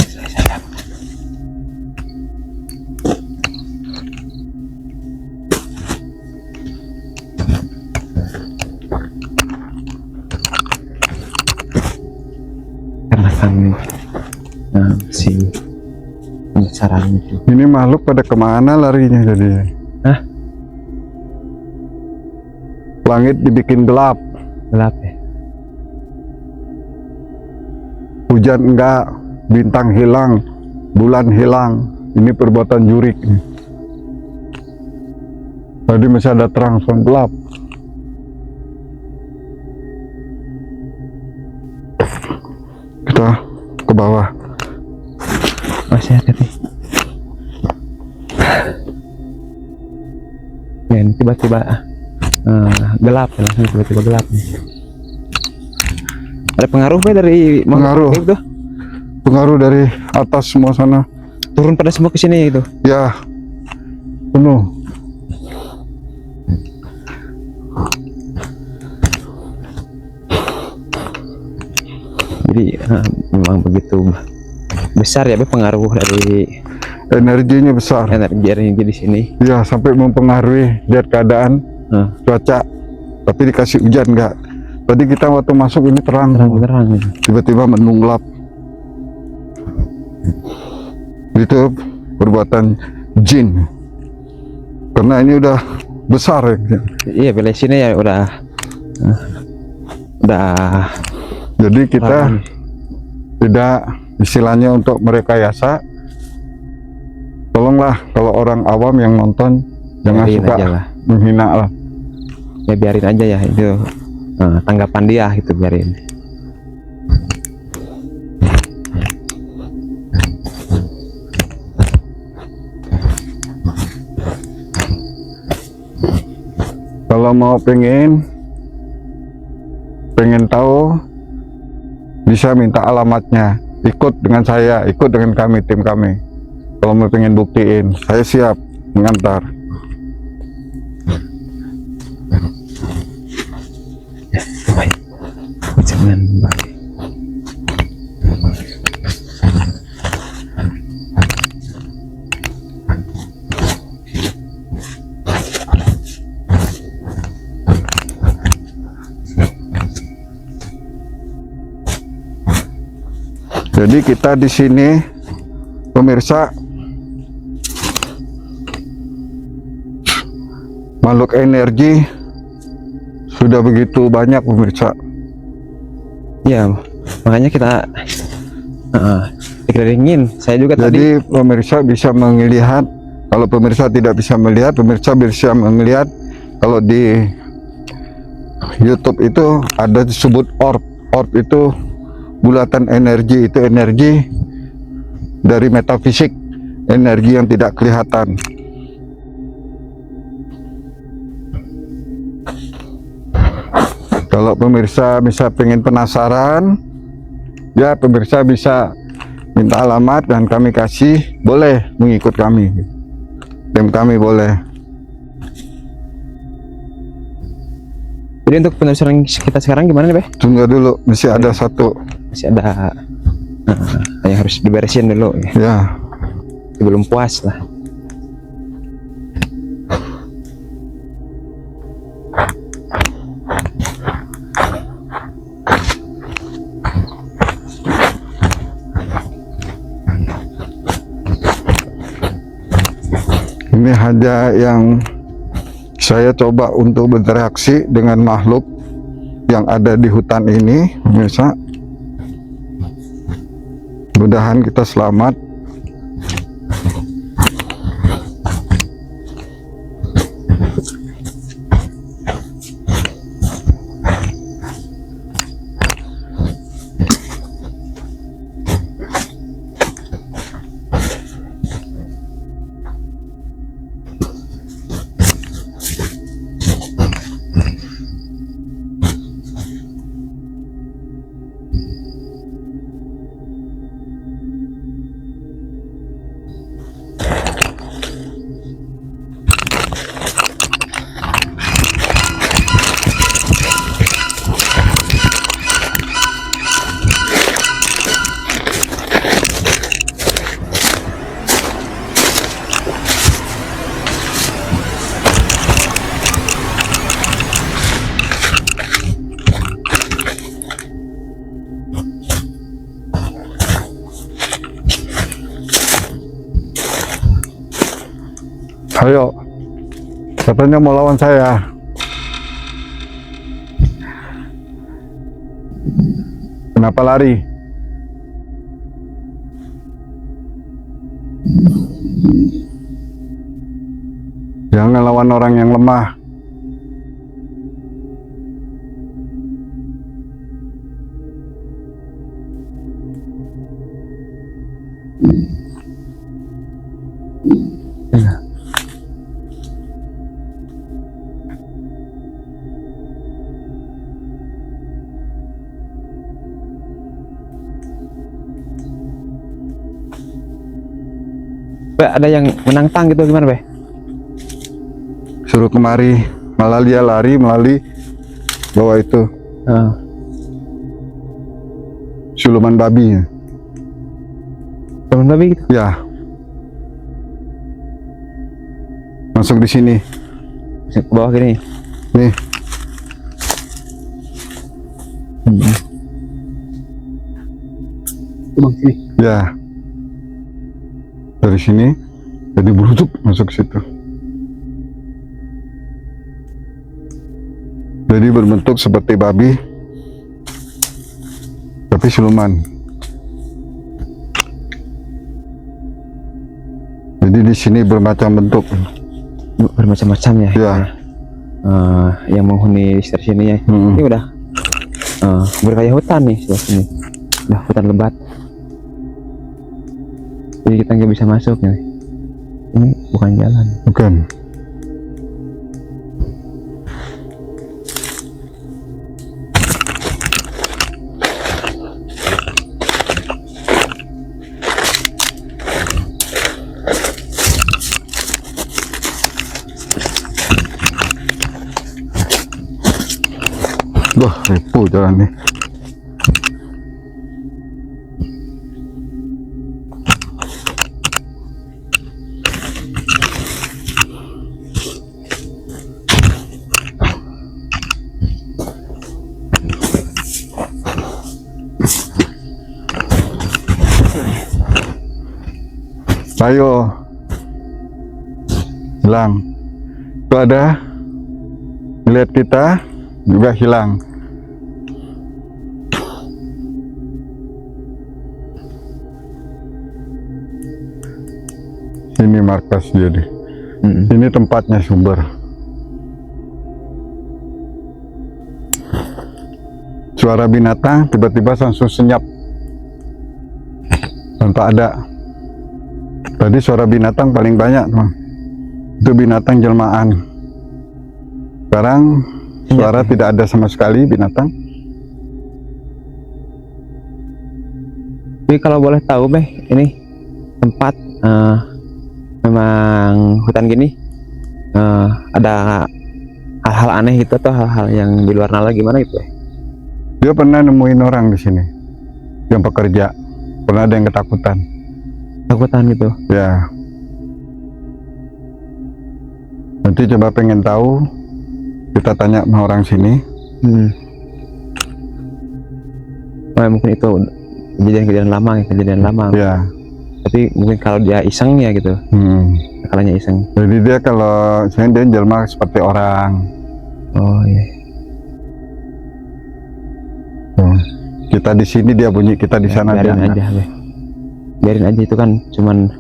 Saya sadar. Karena kami si penasaran itu. Ini makhluk pada kemana larinya jadi? Hah? Langit dibikin gelap, Gelap ya. hujan enggak, bintang hilang, bulan hilang. Ini perbuatan jurik nih. Tadi masih ada terang, sekarang gelap. Kita ke bawah. Masih hati-hati. Dan tiba-tiba gelap ya, langsung tiba-tiba gelap nih. Ada pengaruh Be dari Pengaruh. itu Pengaruh dari atas semua sana. turun pada semua ke sini itu. Ya, penuh. Jadi memang begitu besar ya Be pengaruh dari Energinya besar. energi di sini. Ya, sampai mempengaruhi lihat keadaan cuaca. Tapi dikasih hujan enggak. Tadi kita waktu masuk ini terang. Terang-terang gitu. Tiba-tiba menunglap. Itu perbuatan jin. Karena ini udah besar ya. Iya Be sini ya udah Jadi kita terang. tidak istilahnya untuk merekayasa. Tolonglah kalau orang awam yang nonton jangan Biarin suka aja lah. menghina lah. Ya biarin aja ya itu tanggapan dia gitu, biarin. Kalau mau pengen tahu, bisa minta alamatnya, ikut dengan saya, ikut dengan kami, tim kami. Kalau mau pengen buktiin, saya siap mengantar. Baik. Jangan baik. Jadi kita di sini, pemirsa, makhluk energi sudah begitu banyak, pemirsa. Ya, makanya kita dikelilingin. Saya juga tadi. Jadi pemirsa bisa melihat. Kalau pemirsa tidak bisa melihat, pemirsa bisa melihat. Kalau di YouTube itu ada disebut orb. Orb itu bulatan energi, itu energi dari metafisik, energi yang tidak kelihatan. Kalau pemirsa bisa pengen penasaran, ya pemirsa bisa minta alamat dan kami kasih, boleh mengikut kami, tim kami boleh. Jadi untuk penelusuran kita sekarang gimana nih, Beh? Tunggu dulu, masih ada satu. Masih ada yang harus diberesin dulu ya. Ya, Belum puas lah. ini hanya yang saya coba untuk berinteraksi dengan makhluk yang ada di hutan ini, pemirsa. Mudah-mudahan kita selamat. Ayo, katanya mau lawan saya. Kenapa lari? Jangan lawan orang yang lemah. Be, ada yang menantang gitu gimana, Be? Suruh kemari, malah dia lari melalui bawah itu siluman babi. Teman babi gitu. Ya, masuk di sini. Ke bawah gini. Nih, Bang sini. ya. Dari sini, jadi berusuk masuk situ. Jadi berbentuk seperti babi, tapi siluman. Jadi di sini bermacam bentuk. Bermacam-macam ya. Ya. Yang menghuni sekitar sini ya. Hmm. Ini udah berkayak hutan nih sebelah sini. Udah hutan lebat. Jadi kita nggak bisa masuk nih. Ini bukan jalan. Bukan. Bah, ribu jalan nih. Ayo, hilang. Itu ada, lihat kita juga hilang. Ini markas jadi. Ini tempatnya sumber. Suara binatang tiba-tiba langsung senyap tanpa ada. Tadi suara binatang paling banyak, Bang. Itu binatang jelmaan. Sekarang suara tidak ada sama sekali binatang. Tapi kalau boleh tahu, Beh, ini tempat memang hutan gini ada hal-hal aneh gitu atau hal-hal yang di luar nalar gimana gitu, Beh? Dia pernah nemuin orang di sini yang pekerja. Pernah ada yang ketakutan. Takutan gitu. Ya. Nanti coba pengen tahu, kita tanya sama orang sini. Oh, mungkin itu kejadian lama. Ya. Tapi mungkin kalau dia iseng ya gitu. Kalanya iseng. Jadi dia kalau dia jelma seperti orang. Oh iya. Kita di sini dia bunyi, kita di sana dia. Biarin aja, Beh. Biarin aja, itu kan cuman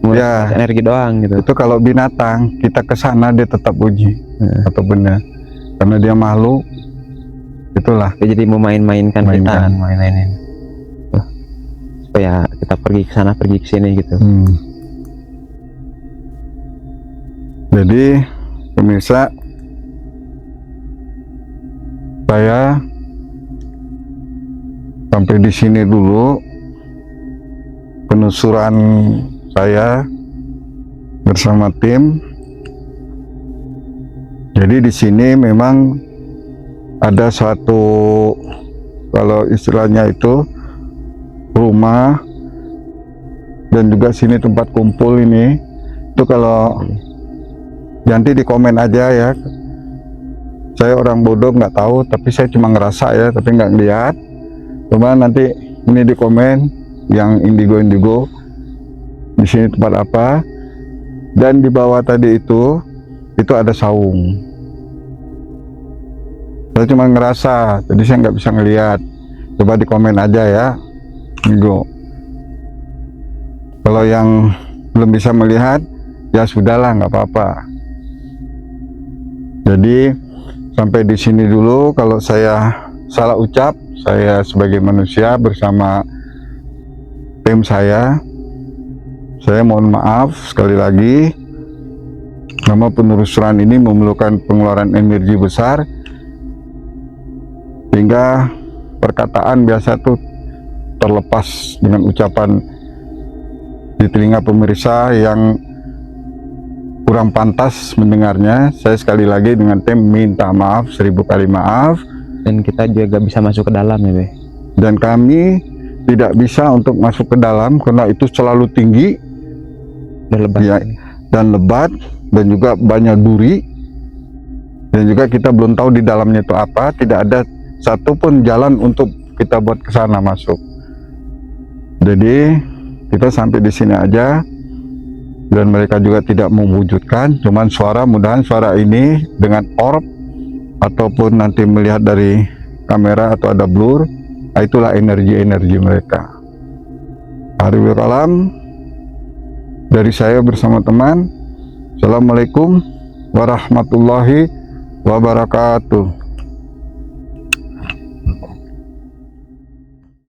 Ya, energi doang gitu. itu kalau binatang kita ke sana dia tetap bunyi atau benar, karena dia makhluk. Itulah. Dia jadi mau main-mainkan kita kan, main-mainin. Supaya kita pergi ke sana, pergi ke sini gitu. Jadi pemirsa, saya sampai di sini dulu penelusuran saya bersama tim. Jadi di sini memang ada suatu, kalau istilahnya itu rumah, dan juga sini tempat kumpul ini. Itu kalau nanti di komen aja ya. Saya orang bodoh nggak tahu, tapi saya cuma ngerasa ya, tapi nggak ngeliat. Cuma nanti ini di komen yang indigo di sini tempat apa, dan di bawah tadi itu ada saung. Saya cuma ngerasa, jadi saya nggak bisa ngelihat. Coba di komen aja ya, indigo. Kalau yang belum bisa melihat ya sudahlah, nggak apa-apa. Jadi sampai di sini dulu. Kalau saya salah ucap, saya sebagai manusia bersama tim saya mohon maaf sekali lagi. Nama penelusuran ini memerlukan pengeluaran energi besar, sehingga perkataan biasa tuh terlepas dengan ucapan di telinga pemirsa yang kurang pantas mendengarnya. Saya sekali lagi dengan tim minta maaf 1000 kali maaf. Dan kita juga bisa masuk ke dalam ya, Beh. Dan kami tidak bisa untuk masuk ke dalam karena itu selalu tinggi dan lebat, ya, dan juga banyak duri, dan juga kita belum tahu di dalamnya itu apa. Tidak ada satupun jalan untuk kita buat ke sana masuk. Jadi kita sampai di sini aja, dan mereka juga tidak mewujudkan. Cuman suara, mudahan suara ini dengan orb ataupun nanti melihat dari kamera atau ada blur, itulah energi-energi mereka. Hariful kalam dari saya bersama teman. Assalamualaikum warahmatullahi wabarakatuh.